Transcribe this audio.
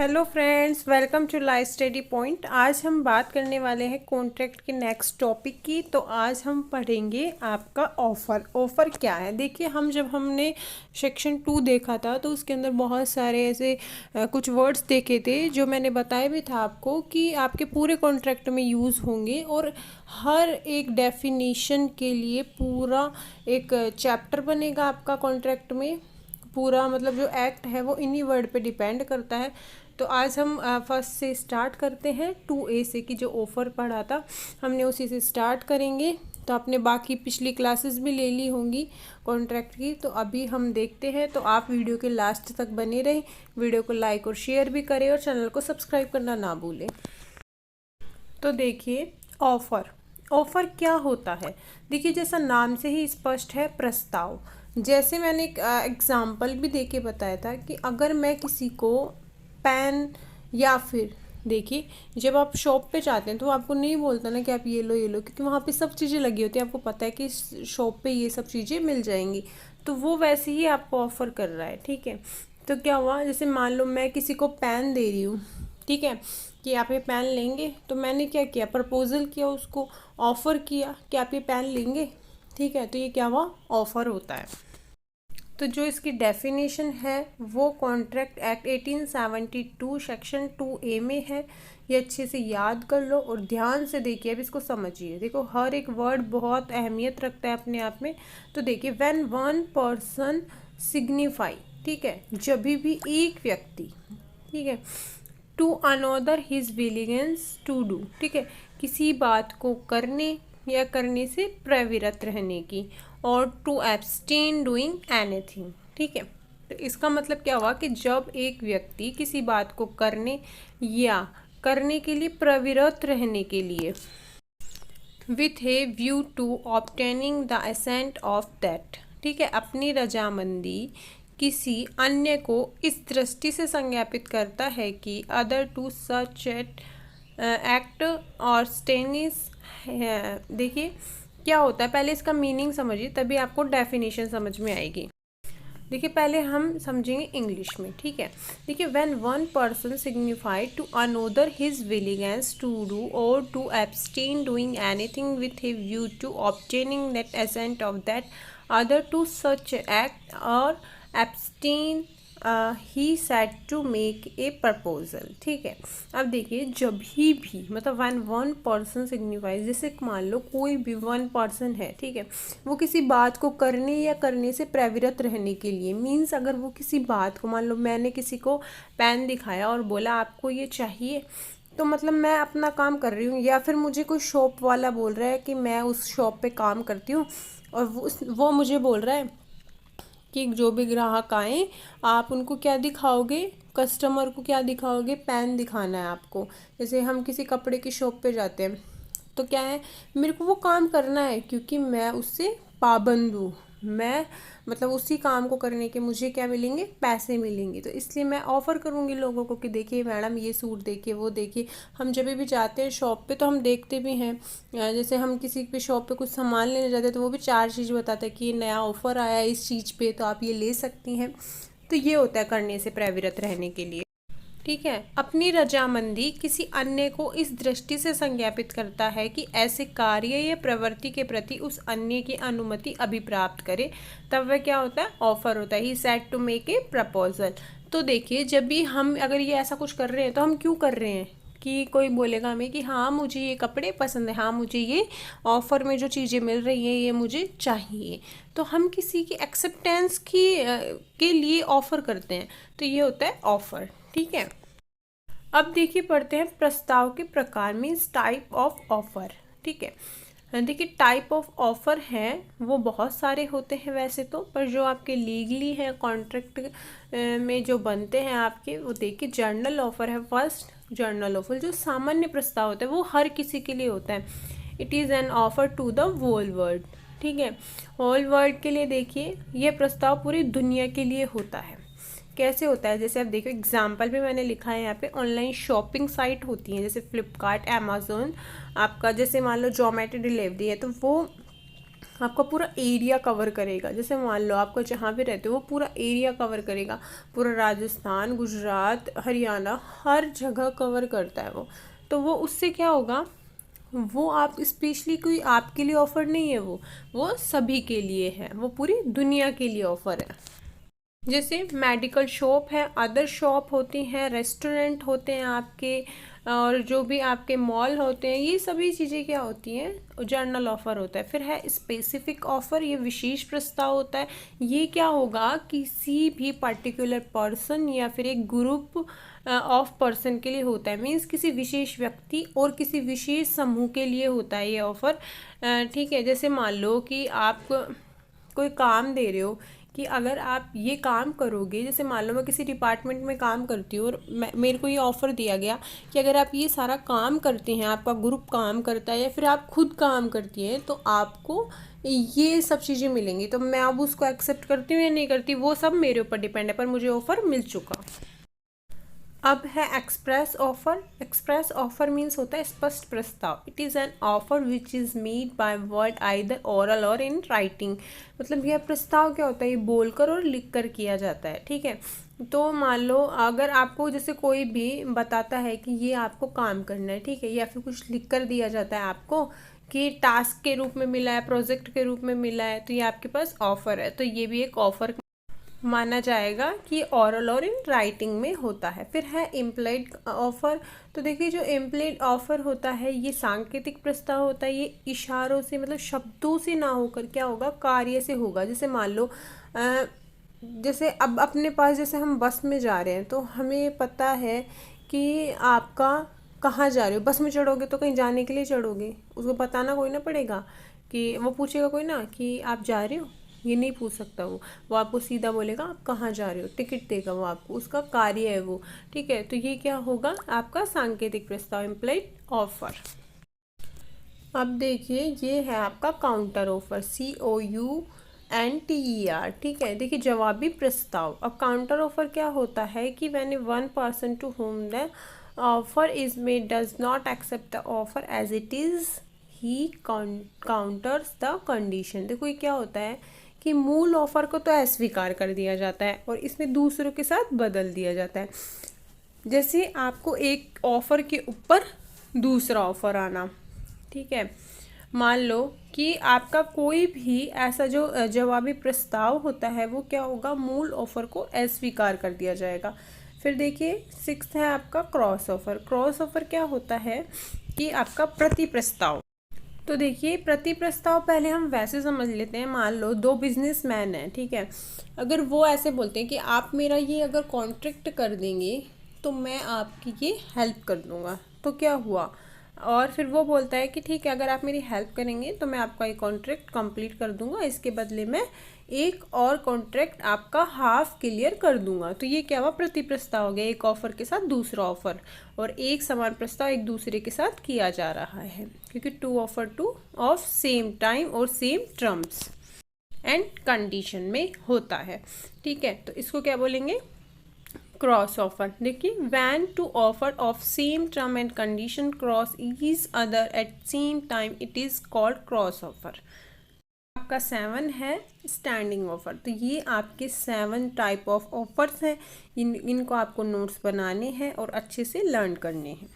Hello friends, welcome to life study point. आज हम बात करने वाले हैं कॉन्ट्रैक्ट के नेक्स्ट टॉपिक की। तो आज हम पढ़ेंगे आपका ऑफ़र क्या है। देखिए, हमने सेक्शन 2 देखा था तो उसके अंदर बहुत सारे ऐसे कुछ वर्ड्स देखे थे जो मैंने बताया भी था आपको कि आपके पूरे कॉन्ट्रैक्ट में यूज़ होंगे और हर एक डेफिनेशन के लिए पूरा एक चैप्टर बनेगा आपका कॉन्ट्रैक्ट में। पूरा मतलब जो एक्ट है वो इन्हीं वर्ड पे डिपेंड करता है। तो आज हम फर्स्ट से स्टार्ट करते हैं 2A से, कि जो ऑफ़र पढ़ा था हमने उसी से स्टार्ट करेंगे। तो आपने बाकी पिछली क्लासेस भी ले ली होंगी कॉन्ट्रैक्ट की। तो अभी हम देखते हैं, तो आप वीडियो के लास्ट तक बने रहें। वीडियो को लाइक और शेयर भी करें और चैनल को सब्सक्राइब करना ना भूलें। तो देखिए, ऑफ़र क्या होता है। देखिए, जैसा नाम से ही स्पष्ट है, प्रस्ताव। जैसे मैंने एक एग्जाम्पल भी देके बताया था कि अगर मैं किसी को पेन या फिर देखिए, जब आप शॉप पे जाते हैं तो आपको नहीं बोलता ना कि आप ये लो, क्योंकि वहाँ पे सब चीज़ें लगी होती है। आपको पता है कि इस शॉप पे ये सब चीज़ें मिल जाएंगी। तो वो वैसे ही आपको ऑफ़र कर रहा है, ठीक है। तो क्या हुआ, जैसे मान लो मैं किसी को पेन दे रही हूँ, ठीक है, कि आप ये पेन लेंगे। तो मैंने क्या किया, प्रपोजल किया, उसको ऑफ़र किया कि आप ये पेन लेंगे, ठीक है। तो ये क्या हुआ, ऑफ़र होता है। तो जो इसकी डेफिनेशन है वो कॉन्ट्रैक्ट एक्ट 1872 सेक्शन 2A में है। ये अच्छे से याद कर लो और ध्यान से देखिए, अब इसको समझिए। देखो, हर एक वर्ड बहुत अहमियत रखता है अपने आप में। तो देखिए, व्हेन वन पर्सन सिग्निफाई, ठीक है, जब भी एक व्यक्ति, ठीक है, to another his willingness to do, ठीक है, किसी बात को करने या करने से प्रवृत्त रहने की, और टू एब्सटेन डूइंग एनीथिंग, ठीक है। तो इसका मतलब क्या हुआ कि जब एक व्यक्ति किसी बात को करने या करने के लिए प्रवृत्त रहने के लिए with a view to obtaining the assent of that, ठीक है, अपनी रजामंदी किसी अन्य को इस दृष्टि से संज्ञापित करता है कि अदर टू सच एक्ट और स्टेनिस। देखिए क्या होता है, पहले इसका मीनिंग समझिए तभी आपको डेफिनेशन समझ में आएगी। देखिए, पहले हम समझेंगे इंग्लिश में, ठीक है। देखिए, when one person signify to another his willingness to do और to abstain doing anything with a view to obtaining that assent of that other to such act और abstain he set to make a proposal, ठीक है। अब देखिए, जब भी मतलब one one person signifies, जैसे मान लो कोई भी वन पर्सन है, ठीक है, वो किसी बात को करने या करने से प्रवृत्त रहने के लिए, मीन्स अगर वो किसी बात को, मान लो मैंने किसी को पेन दिखाया और बोला आपको ये चाहिए, तो मतलब मैं अपना काम कर रही हूँ। या फिर मुझे कोई शॉप वाला बोल रहा है कि मैं उस शॉप पे काम करती हूँ और वो मुझे बोल रहा है कि जो भी ग्राहक आए आप उनको क्या दिखाओगे, कस्टमर को क्या दिखाओगे, पेन दिखाना है आपको। जैसे हम किसी कपड़े की शॉप पे जाते हैं तो क्या है, मेरे को वो काम करना है क्योंकि मैं उससे पाबंद हूँ। मैं मतलब उसी काम को करने के मुझे क्या मिलेंगे, पैसे मिलेंगे। तो इसलिए मैं ऑफ़र करूँगी लोगों को कि देखिए मैडम, ये सूट देखिए, वो देखिए। हम जब भी जाते हैं शॉप पे तो हम देखते भी हैं, जैसे हम किसी पे शॉप पे कुछ सामान लेने जाते हैं तो वो भी 4 चीज़ बताता है कि ये नया ऑफ़र आया है इस चीज़ पे, तो आप ये ले सकती हैं। तो ये होता है करने से प्रवृत्त रहने के लिए, ठीक है। अपनी रजामंदी किसी अन्य को इस दृष्टि से संज्ञापित करता है कि ऐसे कार्य या प्रवृत्ति के प्रति उस अन्य की अनुमति अभिप्राप्त करे, तब वह क्या होता है, ऑफर होता है। He said to make a proposal. तो देखिए, जब भी हम अगर ये ऐसा कुछ कर रहे हैं तो हम क्यों कर रहे हैं कि कोई बोलेगा हमें कि हाँ मुझे ये कपड़े पसंद है, हाँ मुझे ये ऑफ़र में जो चीज़ें मिल रही हैं ये मुझे चाहिए। तो हम किसी की एक्सेप्टेंस के लिए ऑफ़र करते हैं। तो ये होता है ऑफ़र, ठीक है। अब देखिए, पढ़ते हैं प्रस्ताव के प्रकार, मीन्स टाइप ऑफ ऑफर, ठीक है। देखिए, टाइप ऑफ ऑफर हैं वो बहुत सारे होते हैं वैसे तो, पर जो आपके लीगली हैं कॉन्ट्रैक्ट में जो बनते हैं आपके, वो देखिए जर्नल ऑफर है फर्स्ट। जर्नल ऑफर जो सामान्य प्रस्ताव होता है वो हर किसी के लिए होता है। It is an offer to the whole world, ठीक है। होल वर्ल्ड के लिए देखिए, ये प्रस्ताव पूरी दुनिया के लिए होता है। कैसे होता है, जैसे आप देखो एग्जाम्पल भी मैंने लिखा है यहाँ पे। ऑनलाइन शॉपिंग साइट होती हैं जैसे फ्लिपकार्ट, अमेज़ोन, आपका जैसे मान लो जोमेटो डिलीवरी है, तो वो आपका पूरा एरिया कवर करेगा। जैसे मान लो आपको जहाँ पे रहते हो वो पूरा एरिया कवर करेगा, पूरा राजस्थान, गुजरात, हरियाणा, हर जगह कवर करता है वो। तो वो उससे क्या होगा, वो आप स्पेशली कोई आपके लिए ऑफ़र नहीं है, वो सभी के लिए है, वो पूरी दुनिया के लिए ऑफ़र है। जैसे मेडिकल शॉप है, अदर शॉप होती हैं, रेस्टोरेंट होते हैं आपके, और जो भी आपके मॉल होते हैं, ये सभी चीज़ें क्या होती हैं, जनरल ऑफ़र होता है। फिर है स्पेसिफिक ऑफ़र, ये विशेष प्रस्ताव होता है। ये क्या होगा, किसी भी पर्टिकुलर पर्सन या फिर एक ग्रुप ऑफ पर्सन के लिए होता है, मीन्स किसी विशेष व्यक्ति और किसी विशेष समूह के लिए होता है ये ऑफ़र। ठीक है, जैसे मान लो कि आप कोई काम दे रहे हो कि अगर आप ये काम करोगे, जैसे मान लो मैं किसी डिपार्टमेंट में काम करती हूँ और मेरे को ये ऑफ़र दिया गया कि अगर आप ये सारा काम करते हैं, आपका ग्रुप काम करता है या फिर आप खुद काम करती हैं, तो आपको ये सब चीज़ें मिलेंगी। तो मैं अब उसको एक्सेप्ट करती हूँ या नहीं करती, वो सब मेरे ऊपर डिपेंड है, पर मुझे ऑफ़र मिल चुका। अब है express offer. Express offer means होता है स्पष्ट प्रस्ताव। It is an offer which is made by word either oral और इन राइटिंग। मतलब यह प्रस्ताव क्या होता है, ये बोलकर और लिख कर किया जाता है। ठीक है, तो मान लो अगर आपको जैसे कोई भी बताता है कि ये आपको काम करना है, ठीक है, या फिर कुछ लिख कर दिया जाता है आपको कि टास्क के रूप में मिला है, प्रोजेक्ट के रूप में मिला है, तो ये आपके पास ऑफर है, तो ये भी एक ऑफर माना जाएगा कि ऑरल और इन राइटिंग में होता है। फिर है इम्प्लाइड ऑफर। तो देखिए जो इम्प्लाइड ऑफर होता है ये सांकेतिक प्रस्ताव होता है, ये इशारों से मतलब शब्दों से ना होकर क्या होगा, कार्य से होगा। जैसे मान लो जैसे अब अपने पास, जैसे हम बस में जा रहे हैं तो हमें पता है कि आपका कहाँ जा रहे हो, बस में चढ़ोगे तो कहीं जाने के लिए चढ़ोगे, उसको बताना कोई ना पड़ेगा, कि वो पूछेगा कोई ना कि आप जा रहे हो, ये नहीं पूछ सकता वो आपको सीधा बोलेगा आप कहाँ जा रहे हो, टिकट देगा वो आपको, उसका कार्य है वो। ठीक है, तो ये क्या होगा, आपका सांकेतिक प्रस्ताव, इम्प्लाइड ऑफर। अब देखिए ये है आपका काउंटर ऑफर, COUNTER। ठीक है, देखिए जवाबी प्रस्ताव। अब काउंटर ऑफर क्या होता है कि when one person to whom the offer is made does not accept the offer as it is, he counters the condition. देखो ये क्या होता है कि मूल ऑफर को तो अस्वीकार कर दिया जाता है और इसमें दूसरों के साथ बदल दिया जाता है। जैसे आपको एक ऑफर के ऊपर दूसरा ऑफर आना, ठीक है, मान लो कि आपका कोई भी ऐसा जो जवाबी प्रस्ताव होता है वो क्या होगा, मूल ऑफर को अस्वीकार कर दिया जाएगा। फिर देखिए 6 है आपका क्रॉस ऑफर। क्रॉस ऑफर क्या होता है कि आपका प्रति प्रस्ताव। तो देखिए प्रति प्रस्ताव पहले हम वैसे समझ लेते हैं, मान लो 2 बिजनेसमैन हैं, ठीक है, अगर वो ऐसे बोलते हैं कि आप मेरा ये अगर कॉन्ट्रैक्ट कर देंगे तो मैं आपकी ये हेल्प कर दूंगा, तो क्या हुआ, और फिर वो बोलता है कि ठीक है अगर आप मेरी हेल्प करेंगे तो मैं आपका ये कॉन्ट्रैक्ट कंप्लीट कर दूंगा, इसके बदले में एक और कॉन्ट्रैक्ट आपका हाफ क्लियर कर दूंगा। तो ये क्या हुआ, प्रति प्रस्ताव हो गया, एक ऑफर के साथ दूसरा ऑफर, और एक समान प्रस्ताव एक दूसरे के साथ किया जा रहा है, क्योंकि 2 ऑफर 2 ऑफ सेम टाइम और सेम टर्म्स एंड कंडीशन में होता है। ठीक है, तो इसको क्या बोलेंगे, क्रॉस ऑफर। देखिए when two offer of same term and condition cross each other at same time it is called cross offer. आपका 7 है स्टैंडिंग ऑफर। तो ये आपके 7 टाइप ऑफ ऑफर्स हैं, इनको आपको नोट्स बनाने हैं और अच्छे से लर्न करने हैं।